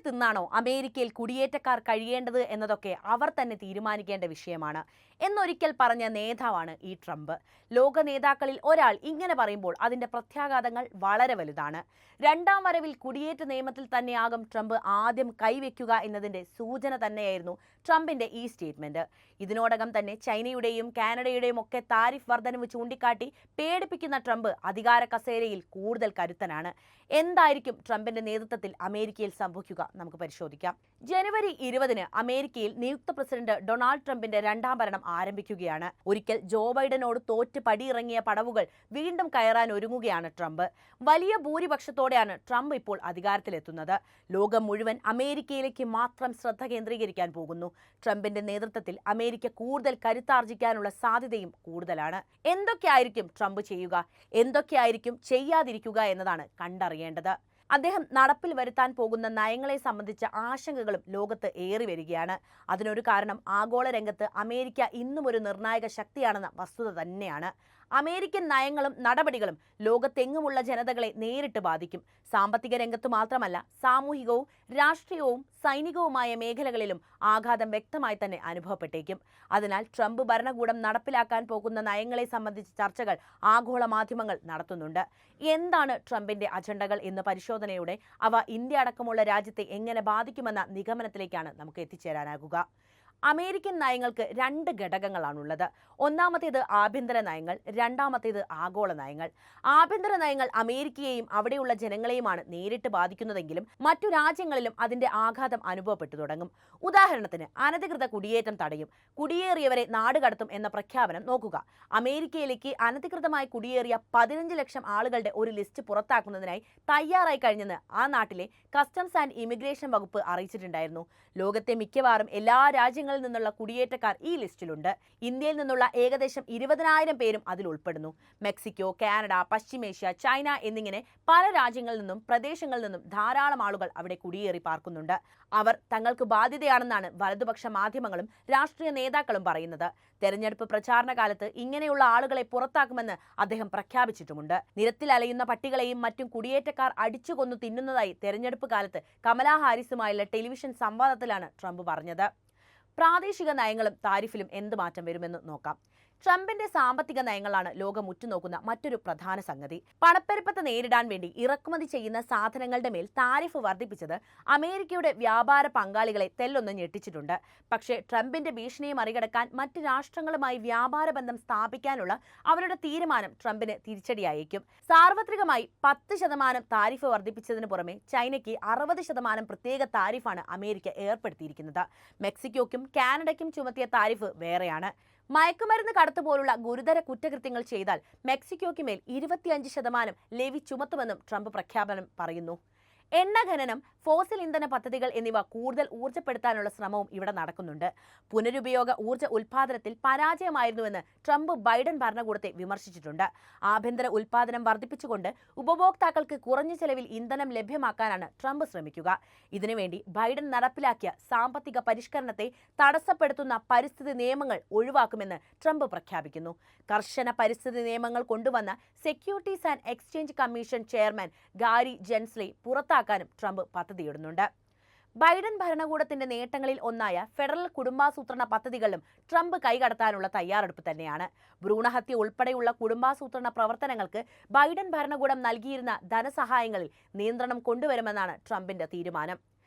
തിന്നാണോ അമേരിക്കയിൽ കുടിയേറ്റക്കാർ കഴിയേണ്ടത് എന്നതൊക്കെ അവർ തന്നെ തീരുമാനിക്കേണ്ട വിഷയമാണ് എന്നൊരിക്കൽ പറഞ്ഞ നേതാവാണ് ഈ ട്രംപ്. ലോക നേതാക്കളിൽ ഒരാൾ ഇങ്ങനെ പറയുമ്പോൾ അതിന്റെ പ്രത്യാഘാതങ്ങൾ വളരെ വലുതാണ്. രണ്ടാം വരവിൽ കുടിയേറ്റ നിയമത്തിൽ തന്നെയാകും ട്രംപ് ആദ്യം കൈവയ്ക്കുക എന്നതിന്റെ സൂചന തന്നെയായിരുന്നു ട്രംപിന്റെ ഈ സ്റ്റേറ്റ്മെന്റ്. ഇതിനോടകം തന്നെ ചൈനയുടെയും കാനഡയുടെയും ഒക്കെ താരിഫ് വർധനവ് ചൂണ്ടിക്കാട്ടി പേടിപ്പിക്കുന്ന ട്രംപ് അധികാര കസേരയിൽ കൂടുതൽ കരുത്തനാണ്. എന്തായിരിക്കും ട്രംപിന്റെ നേതൃത്വത്തിൽ അമേരിക്കയിൽ സംഭവിക്കുക നമുക്ക് പരിശോധിക്കാം. ജനുവരി 20 അമേരിക്കയിൽ നിയുക്ത പ്രസിഡന്റ് ഡൊണാൾഡ് ട്രംപിന്റെ രണ്ടാം ഭരണം ആരംഭിക്കുകയാണ്. ഒരിക്കൽ ജോ ബൈഡനോട് തോറ്റ് പടിയിറങ്ങിയ പടവുകൾ വീണ്ടും കയറാൻ ഒരുങ്ങുകയാണ് ട്രംപ്. വലിയ ഭൂരിപക്ഷത്തോടെയാണ് ട്രംപ് ഇപ്പോൾ അധികാരത്തിലെത്തുന്നത്. ലോകം മുഴുവൻ അമേരിക്കയിലേക്ക് മാത്രം ശ്രദ്ധ കേന്ദ്രീകരിക്കാൻ പോകുന്നു. ട്രംപിന്റെ നേതൃത്വത്തിൽ അമേരിക്ക കൂടുതൽ കരുത്താർജിക്കാനുള്ള സാധ്യതയും കൂടുതലാണ്. എന്തൊക്കെയായിരിക്കും ട്രംപ് ചെയ്യുക, എന്തൊക്കെയായിരിക്കും ചെയ്യാതിരിക്കുക എന്നതാണ് കണ്ടറിയേണ്ടത്. അദ്ദേഹം നടപ്പിൽ വരുത്താൻ പോകുന്ന നയങ്ങളെ സംബന്ധിച്ച ആശങ്കകളും ലോകത്ത് ഏറി വരികയാണ്. അതിനൊരു കാരണം ആഗോള രംഗത്ത് അമേരിക്ക ഇന്നും ഒരു നിർണായക ശക്തിയാണെന്ന വസ്തുത തന്നെയാണ്. അമേരിക്കൻ നയങ്ങളും നടപടികളും ലോകത്തെങ്ങുമുള്ള ജനതകളെ നേരിട്ട് ബാധിക്കും. സാമ്പത്തിക രംഗത്ത് മാത്രമല്ല, സാമൂഹികവും രാഷ്ട്രീയവും സൈനികവുമായ മേഖലകളിലും ആഘാതം വ്യക്തമായി തന്നെ അനുഭവപ്പെട്ടേക്കും. അതിനാൽ ട്രംപ് ഭരണകൂടം നടപ്പിലാക്കാൻ പോകുന്ന നയങ്ങളെ സംബന്ധിച്ച ചർച്ചകൾ ആഗോള മാധ്യമങ്ങൾ നടത്തുന്നുണ്ട്. എന്താണ് ട്രംപിന്റെ അജണ്ടകൾ എന്ന് പരിശോധനയോടെ അവ ഇന്ത്യ അടക്കമുള്ള രാജ്യത്തെ എങ്ങനെ ബാധിക്കുമെന്ന നിഗമനത്തിലേക്കാണ് നമുക്ക് എത്തിച്ചേരാനാകുക. അമേരിക്കൻ നയങ്ങൾക്ക് രണ്ട് ഘടകങ്ങളാണുള്ളത്. ഒന്നാമത്തേത് ആഭ്യന്തര നയങ്ങൾ, രണ്ടാമത്തേത് ആഗോള നയങ്ങൾ. ആഭ്യന്തര നയങ്ങൾ അമേരിക്കയെയും അവിടെയുള്ള ജനങ്ങളെയുമാണ് നേരിട്ട് ബാധിക്കുന്നതെങ്കിലും മറ്റു രാജ്യങ്ങളിലും അതിന്റെ ആഘാതം അനുഭവപ്പെട്ടു തുടങ്ങും. ഉദാഹരണത്തിന് അനധികൃത കുടിയേറ്റം തടയും, കുടിയേറിയവരെ നാടുകടത്തും എന്ന പ്രഖ്യാപനം നോക്കുക. അമേരിക്കയിലേക്ക് അനധികൃതമായി കുടിയേറിയ 15 ലക്ഷം ആളുകളുടെ ഒരു ലിസ്റ്റ് പുറത്താക്കുന്നതിനായി തയ്യാറായി കഴിഞ്ഞെന്ന് ആ നാട്ടിലെ കസ്റ്റംസ് ആൻഡ് ഇമിഗ്രേഷൻ വകുപ്പ് അറിയിച്ചിട്ടുണ്ടായിരുന്നു. ലോകത്തെ മിക്കവാറും എല്ലാ രാജ്യങ്ങളിൽ നിന്നുള്ള കുടിയേറ്റക്കാർ ഈ ലിസ്റ്റിലുണ്ട്. ഇന്ത്യയിൽ നിന്നുള്ള ഏകദേശം 20,000 പേരും അതിൽ ഉൾപ്പെടുന്നു. മെക്സിക്കോ, കാനഡ, പശ്ചിമേഷ്യ, ചൈന എന്നിങ്ങനെ പല രാജ്യങ്ങളിൽ നിന്നും പ്രദേശങ്ങളിൽ നിന്നും ധാരാളം ആളുകൾ അവിടെ കുടിയേറി പാർക്കുന്നുണ്ട്. അവർ തങ്ങൾക്ക് ബാധ്യതയാണെന്നാണ് വലതുപക്ഷ മാധ്യമങ്ങളും രാഷ്ട്രീയ നേതാക്കളും പറയുന്നത്. തെരഞ്ഞെടുപ്പ് പ്രചാരണ കാലത്ത് ഇങ്ങനെയുള്ള ആളുകളെ പുറത്താക്കുമെന്ന് അദ്ദേഹം പ്രഖ്യാപിച്ചിട്ടുമുണ്ട്. നിരത്തിൽ അലയുന്ന പട്ടികളെയും മറ്റും കുടിയേറ്റക്കാർ അടിച്ചുകൊന്നു തിന്നുന്നതായി തെരഞ്ഞെടുപ്പ് കാലത്ത് കമലാ ഹാരിസുമായുള്ള ടെലിവിഷൻ സംവാദത്തിലാണ് ട്രംപ് പറഞ്ഞത്. പ്രാദേശിക നയങ്ങളും താരിഫിലും എന്ത് മാറ്റം വരുമെന്ന് നോക്കാം. ട്രംപിന്റെ സാമ്പത്തിക നയങ്ങളാണ് ലോകം ഉറ്റുനോക്കുന്ന മറ്റൊരു പ്രധാന സംഗതി. പണപ്പെരുപ്പത്തെ നേരിടാൻ വേണ്ടി ഇറക്കുമതി ചെയ്യുന്ന സാധനങ്ങളുടെ മേൽ താരിഫ് വർദ്ധിപ്പിച്ചത് അമേരിക്കയുടെ വ്യാപാര പങ്കാളികളെ തെല്ലൊന്ന് ഞെട്ടിച്ചിട്ടുണ്ട്. പക്ഷേ ട്രംപിന്റെ ഭീഷണിയെ മറികടക്കാൻ മറ്റ് രാഷ്ട്രങ്ങളുമായി വ്യാപാര ബന്ധം സ്ഥാപിക്കാനുള്ള അവരുടെ തീരുമാനം ട്രംപിന് തിരിച്ചടിയായേക്കും. സാർവത്രികമായി 10% താരിഫ് വർദ്ധിപ്പിച്ചതിന് പുറമെ ചൈനയ്ക്ക് 60% പ്രത്യേക താരിഫാണ് അമേരിക്ക ഏർപ്പെടുത്തിയിരിക്കുന്നത്. മെക്സിക്കോയ്ക്കും കാനഡയ്ക്കും ചുമത്തിയ താരിഫ് വേറെയാണ്. മയക്കുമരുന്ന് കടത്ത് പോലുള്ള ഗുരുതര കുറ്റകൃത്യങ്ങൾ ചെയ്താൽ മെക്സിക്കോയ്ക്ക് മേൽ 25% ലെവി ചുമത്തുമെന്നും ട്രംപ് പ്രഖ്യാപനം പറയുന്നു. എണ്ണ ഖനനം, ഫോസിൽ ഇന്ധന പദ്ധതികൾ എന്നിവ കൂടുതൽ ഊർജ്ജപ്പെടുത്താനുള്ള ശ്രമവും ഇവിടെ നടക്കുന്നുണ്ട്. പുനരുപയോഗ ഊർജ്ജ ഉൽപാദനത്തിൽ പരാജയമായിരുന്നുവെന്ന് ട്രംപ് ബൈഡൻ ഭരണകൂടത്തെ വിമർശിച്ചിട്ടുണ്ട്. ആഭ്യന്തര ഉൽപാദനം വർദ്ധിപ്പിച്ചുകൊണ്ട് ഉപഭോക്താക്കൾക്ക് കുറഞ്ഞ ചെലവിൽ ഇന്ധനം ലഭ്യമാക്കാനാണ് ട്രംപ് ശ്രമിക്കുക. ഇതിനുവേണ്ടി ബൈഡൻ നടപ്പിലാക്കിയ സാമ്പത്തിക പരിഷ്കരണത്തെ തടസ്സപ്പെടുത്തുന്ന പരിസ്ഥിതി നിയമങ്ങൾ ഒഴിവാക്കുമെന്ന് ട്രംപ് പ്രഖ്യാപിക്കുന്നു. കർശന പരിസ്ഥിതി നിയമങ്ങൾ കൊണ്ടുവന്ന securities and exchange commission chairman Gary Gensler പുറത്താക്കാനും ട്രംപ് പദ്ധതിയിടുന്നുണ്ട്. ബൈഡൻ ഭരണകൂടത്തിന്റെ നേട്ടങ്ങളിൽ ഒന്നായ ഫെഡറൽ കുടുംബാസൂത്രണ പദ്ധതികളിലും ട്രംപ് കൈകടത്താനുള്ള തയ്യാറെടുപ്പ് തന്നെയാണ്. ഭ്രൂണഹത്യ ഉൾപ്പെടെയുള്ള കുടുംബാസൂത്രണ പ്രവർത്തനങ്ങൾക്ക് ബൈഡൻ ഭരണകൂടം നൽകിയിരുന്ന ധനസഹായങ്ങളിൽ നിയന്ത്രണം കൊണ്ടുവരുമെന്നാണ് ട്രംപിന്റെ തീരുമാനം.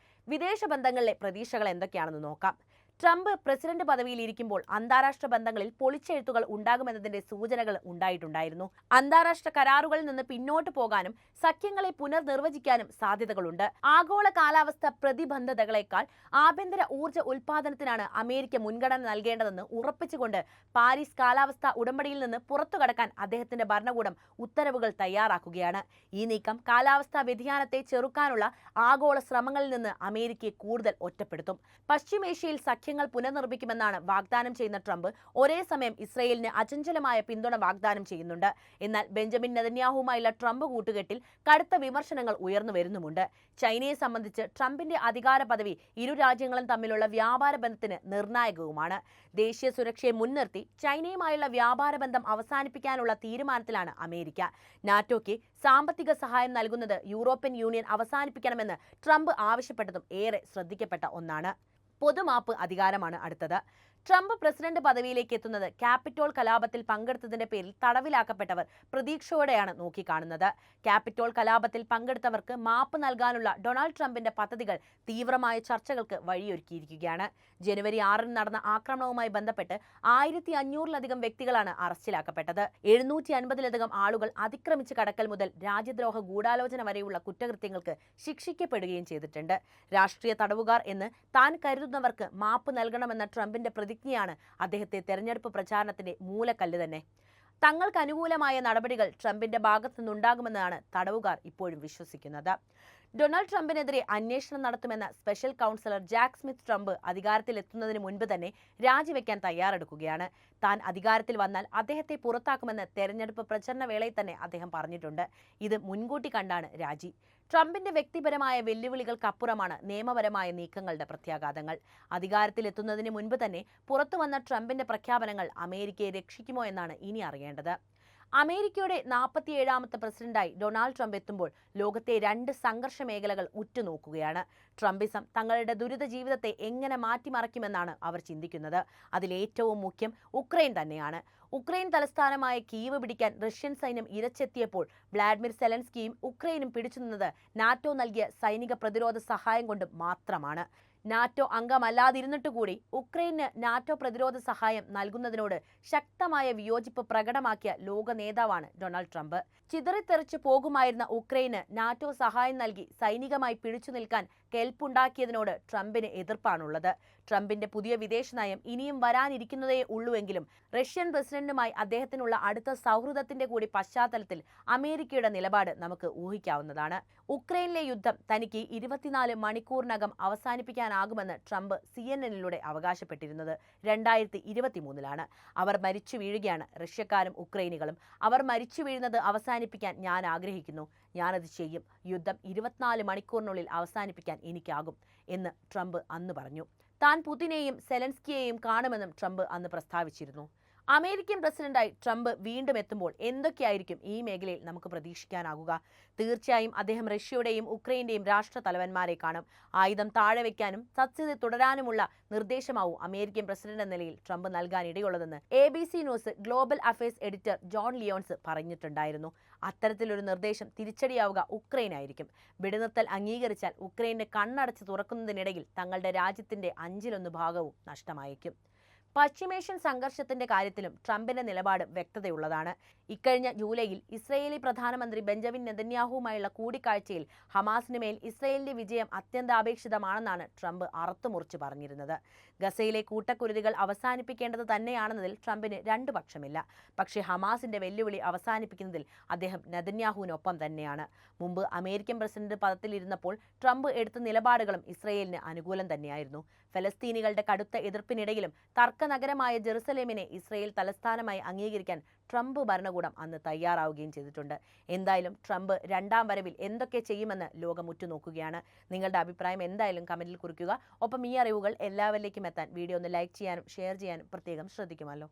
വിദേശ ബന്ധങ്ങളിലെ പ്രതീക്ഷകൾ എന്തൊക്കെയാണെന്ന് നോക്കാം. ട്രംപ് പ്രസിഡന്റ് പദവിയിൽ ഇരിക്കുമ്പോൾ അന്താരാഷ്ട്ര ബന്ധങ്ങളിൽ പൊളിച്ചെഴുത്തുകൾ ഉണ്ടാകുമെന്നതിന്റെ സൂചനകൾ ഉണ്ടായിട്ടുണ്ടായിരുന്നു. അന്താരാഷ്ട്ര കരാറുകളിൽ നിന്ന് പിന്നോട്ട് പോകാനും സഖ്യങ്ങളെ പുനർനിർവചിക്കാനും സാധ്യതകളുണ്ട്. ആഗോള കാലാവസ്ഥ പ്രതിബദ്ധതകളെക്കാൾ ആഭ്യന്തര ഊർജ്ജ ഉൽപാദനത്തിനാണ് അമേരിക്ക മുൻഗണന നൽകേണ്ടതെന്ന് ഉറപ്പിച്ചുകൊണ്ട് പാരീസ് കാലാവസ്ഥാ ഉടമ്പടിയിൽ നിന്ന് പുറത്തുകടക്കാൻ അദ്ദേഹത്തിന്റെ ഭരണകൂടം ഉത്തരവുകൾ തയ്യാറാക്കുകയാണ്. ഈ നീക്കം കാലാവസ്ഥാ വ്യതിയാനത്തെ ചെറുക്കാനുള്ള ആഗോള ശ്രമങ്ങളിൽ നിന്ന് അമേരിക്കയെ കൂടുതൽ ഒറ്റപ്പെടുത്തും. പശ്ചിമേഷ്യയിൽ സഖ്യങ്ങൾ പുനർനിർമ്മിക്കുമെന്നാണ് വാഗ്ദാനം ചെയ്യുന്ന ട്രംപ് ഒരേ സമയം ഇസ്രയേലിന് അചഞ്ചലമായ പിന്തുണ വാഗ്ദാനം ചെയ്യുന്നുണ്ട്. എന്നാൽ ബെഞ്ചമിൻ നെതന്യാഹുവുമായുള്ള ട്രംപ് കൂട്ടുകെട്ടിൽ കടുത്ത വിമർശനങ്ങൾ ഉയർന്നു വരുന്നുമുണ്ട്. ചൈനയെ സംബന്ധിച്ച് ട്രംപിന്റെ അധികാര പദവി ഇരു രാജ്യങ്ങളും തമ്മിലുള്ള വ്യാപാര ബന്ധത്തിന് നിർണായകവുമാണ്. ദേശീയ സുരക്ഷയെ മുൻനിർത്തി ചൈനയുമായുള്ള വ്യാപാര ബന്ധം അവസാനിപ്പിക്കാനുള്ള തീരുമാനത്തിലാണ് അമേരിക്ക. നാറ്റോയ്ക്ക് സാമ്പത്തിക സഹായം നൽകുന്നത് യൂറോപ്യൻ യൂണിയൻ അവസാനിപ്പിക്കണമെന്ന് ട്രംപ് ആവശ്യപ്പെട്ടതും ഏറെ ശ്രദ്ധിക്കപ്പെട്ട ഒന്നാണ്. പൊതുമാപ്പ് അധികാരമാണ് അടുത്തത്. ട്രംപ് പ്രസിഡന്റ് പദവിയിലേക്ക് എത്തുന്നത് ക്യാപിറ്റോൾ കലാപത്തിൽ പങ്കെടുത്തതിന്റെ പേരിൽ തടവിലാക്കപ്പെട്ടവർ പ്രതീക്ഷയോടെയാണ് നോക്കിക്കാണുന്നത്. ക്യാപിറ്റോൾ കലാപത്തിൽ പങ്കെടുത്തവർക്ക് മാപ്പ് നൽകാനുള്ള ഡൊണാൾഡ് ട്രംപിന്റെ പദ്ധതികൾ തീവ്രമായ ചർച്ചകൾക്ക് വഴിയൊരുക്കിയിരിക്കുകയാണ്. ജനുവരി 6 നടന്ന ആക്രമണവുമായി ബന്ധപ്പെട്ട് 1500-ലധികം വ്യക്തികളാണ് അറസ്റ്റിലാക്കപ്പെട്ടത്. 750-ലധികം ആളുകൾ അതിക്രമിച്ച് കടക്കൽ മുതൽ രാജ്യദ്രോഹ ഗൂഢാലോചന വരെയുള്ള കുറ്റകൃത്യങ്ങൾക്ക് ശിക്ഷിക്കപ്പെടുകയും ചെയ്തിട്ടുണ്ട്. രാഷ്ട്രീയ തടവുകാർ എന്ന് താൻ കരുതുന്നവർക്ക് മാപ്പ് നൽകണമെന്ന ട്രംപിന്റെ പ്രതിജ്ഞയാണ് അദ്ദേഹത്തെ തെരഞ്ഞെടുപ്പ് പ്രചാരണത്തിന്റെ മൂലക്കല്ല് തന്നെ. തങ്ങൾക്ക് അനുകൂലമായ നടപടികൾ ട്രംപിന്റെ ഭാഗത്തു നിന്നുണ്ടാകുമെന്നാണ് തടവുകാർ ഇപ്പോഴും വിശ്വസിക്കുന്നത്. ഡൊണാൾഡ് ട്രംപിനെതിരെ അന്വേഷണം നടത്തുമെന്ന special counsellor Jack Smith Trump അധികാരത്തിലെത്തുന്നതിന് മുൻപ് തന്നെ രാജിവെക്കാൻ തയ്യാറെടുക്കുകയാണ്. താൻ അധികാരത്തിൽ വന്നാൽ അദ്ദേഹത്തെ പുറത്താക്കുമെന്ന് തെരഞ്ഞെടുപ്പ് പ്രചരണ വേളയിൽ തന്നെ അദ്ദേഹം പറഞ്ഞിട്ടുണ്ട്. ഇത് മുൻകൂട്ടി കണ്ടാണ് രാജി. ട്രംപിന്റെ വ്യക്തിപരമായ വെല്ലുവിളികൾക്കപ്പുറമാണ് നിയമപരമായ നീക്കങ്ങളുടെ പ്രത്യാഘാതങ്ങൾ. അധികാരത്തിലെത്തുന്നതിന് മുൻപ് തന്നെ പുറത്തുവന്ന ട്രംപിന്റെ പ്രഖ്യാപനങ്ങൾ അമേരിക്കയെ രക്ഷിക്കുമോ എന്നാണ് ഇനി അറിയേണ്ടത്. അമേരിക്കയുടെ 47ാമത്തെ പ്രസിഡന്റായി ഡൊണാൾഡ് ട്രംപ് എത്തുമ്പോൾ ലോകത്തെ 2 സംഘർഷ മേഖലകൾ ഉറ്റുനോക്കുകയാണ്. ട്രംപിസം തങ്ങളുടെ ദുരിത ജീവിതത്തെ എങ്ങനെ മാറ്റിമറിക്കുമെന്നാണ് അവർ ചിന്തിക്കുന്നത്. അതിലേറ്റവും മുഖ്യം ഉക്രൈൻ തന്നെയാണ്. ഉക്രൈൻ തലസ്ഥാനമായ കീവ് പിടിക്കാൻ റഷ്യൻ സൈന്യം ഇരച്ചെത്തിയപ്പോൾ വ്ളാഡിമിർ സെലൻസ്കിയും ഉക്രൈനും പിടിച്ചുനിന്നത് നാറ്റോ നൽകിയ സൈനിക പ്രതിരോധ സഹായം കൊണ്ട് മാത്രമാണ്. നാറ്റോ അംഗമല്ലാതിരുന്നിട്ടുകൂടി ഉക്രൈന് നാറ്റോ പ്രതിരോധ സഹായം നൽകുന്നതിനോട് ശക്തമായ വിയോജിപ്പ് പ്രകടമാക്കിയ ലോക നേതാവാണ് ഡൊണാൾഡ് ട്രംപ്. ചിതറിത്തെറിച്ചു പോകുമായിരുന്ന ഉക്രൈന് നാറ്റോ സഹായം നൽകി സൈനികമായി പിടിച്ചു നിൽക്കാൻ കെൽപ്പുണ്ടാക്കിയതിനോട് ട്രംപിന് എതിർപ്പാണുള്ളത്. ട്രംപിന്റെ പുതിയ വിദേശ നയം ഇനിയും വരാനിരിക്കുന്നതേ ഉള്ളൂവെങ്കിലും റഷ്യൻ പ്രസിഡന്റുമായി അദ്ദേഹത്തിനുള്ള അടുത്ത സൗഹൃദത്തിന്റെ കൂടി പശ്ചാത്തലത്തിൽ അമേരിക്കയുടെ നിലപാട് നമുക്ക് ഊഹിക്കാവുന്നതാണ്. ഉക്രൈനിലെ യുദ്ധം തനിക്ക് 24 മണിക്കൂറിനകം അവസാനിപ്പിക്കാനാകുമെന്ന് ട്രംപ് CNN-ലൂടെ അവകാശപ്പെട്ടിരുന്നത് 2023-ലാണ്. അവർ മരിച്ചു വീഴുകയാണ്, റഷ്യക്കാരും ഉക്രൈനികളും. അവർ മരിച്ചു വീഴുന്നത് അവസാനിപ്പിക്കാൻ ഞാൻ ആഗ്രഹിക്കുന്നു. ഞാനത് ചെയ്യും. യുദ്ധം 24 മണിക്കൂറിനുള്ളിൽ അവസാനിപ്പിക്കാൻ എനിക്കാകും എന്ന് ട്രംപ് അന്ന് പറഞ്ഞു. താൻ പുതിനെയും സെലൻസ്കിയെയും കാണുമെന്നും ട്രംപ് അന്ന് പ്രസ്താവിച്ചിരുന്നു. അമേരിക്കൻ പ്രസിഡന്റായി ട്രംപ് വീണ്ടും എത്തുമ്പോൾ എന്തൊക്കെയായിരിക്കും ഈ മേഖലയിൽ നമുക്ക് പ്രതീക്ഷിക്കാനാകുക? തീർച്ചയായും അദ്ദേഹം റഷ്യയുടെയും ഉക്രൈന്റെയും രാഷ്ട്ര തലവന്മാരെ കാണും. ആയുധം താഴെ വയ്ക്കാനും സത്യത തുടരാനുമുള്ള നിർദ്ദേശമാവും അമേരിക്കൻ പ്രസിഡന്റ് എന്ന നിലയിൽ ട്രംപ് നൽകാനിടയുള്ളതെന്ന് ABC news global affairs editor John Lyons പറഞ്ഞിട്ടുണ്ടായിരുന്നു. അത്തരത്തിലൊരു നിർദ്ദേശം തിരിച്ചടിയാവുക ഉക്രൈനായിരിക്കും. വെടിനിർത്തൽ അംഗീകരിച്ചാൽ ഉക്രൈന് കണ്ണടച്ച് തുറക്കുന്നതിനിടയിൽ തങ്ങളുടെ രാജ്യത്തിന്റെ 1/5 ഭാഗവും നഷ്ടമായേക്കും. പശ്ചിമേഷ്യൻ സംഘർഷത്തിന്റെ കാര്യത്തിലും ട്രംപിന്റെ നിലപാട് വ്യക്തതയുള്ളതാണ്. ഇക്കഴിഞ്ഞ ജൂലൈയിൽ ഇസ്രയേലി പ്രധാനമന്ത്രി ബെഞ്ചമിൻ നെതന്യാഹുവുമായുള്ള കൂടിക്കാഴ്ചയിൽ ഹമാസിന് മേൽ ഇസ്രയേലിന്റെ വിജയം അത്യന്താപേക്ഷിതമാണെന്നാണ് ട്രംപ് അറുത്തുമുറിച്ച് പറഞ്ഞിരുന്നത്. ഗസയിലെ കൂട്ടക്കുരുതികൾ അവസാനിപ്പിക്കേണ്ടത് തന്നെയാണെന്നതിൽ ട്രംപിന് 2 പക്ഷമില്ല. പക്ഷേ ഹമാസിന്റെ വെല്ലുവിളി അവസാനിപ്പിക്കുന്നതിൽ അദ്ദേഹം നെതന്യാഹുവിനൊപ്പം തന്നെയാണ്. മുമ്പ് അമേരിക്കൻ പ്രസിഡന്റ് പദത്തിലിരുന്നപ്പോൾ ട്രംപ് എടുത്ത നിലപാടുകളും ഇസ്രയേലിന് അനുകൂലം തന്നെയായിരുന്നു. ഫലസ്തീനികളുടെ കടുത്ത എതിർപ്പിനിടയിലും തർക്കനഗരമായ ജെറുസലേമിനെ ഇസ്രയേൽ തലസ്ഥാനമായി അംഗീകരിക്കാൻ ട്രംപ് ഭരണകൂടം അന്ന് തയ്യാറാവുകയും ചെയ്തിട്ടുണ്ട്. എന്തായാലും ട്രംപ് 2ാം വരവിൽ എന്തൊക്കെ ചെയ്യുമെന്ന് ലോകം ഉറ്റുനോക്കുകയാണ്. നിങ്ങളുടെ അഭിപ്രായം എന്തായാലും കമന്റിൽ കുറിക്കുക. ഒപ്പം ഈ അറിവുകൾ എല്ലാവരിലേക്കും എത്താൻ വീഡിയോ ഒന്ന് ലൈക്ക് ചെയ്യാനും ഷെയർ ചെയ്യാനും പ്രത്യേകം ശ്രദ്ധിക്കുമല്ലോ.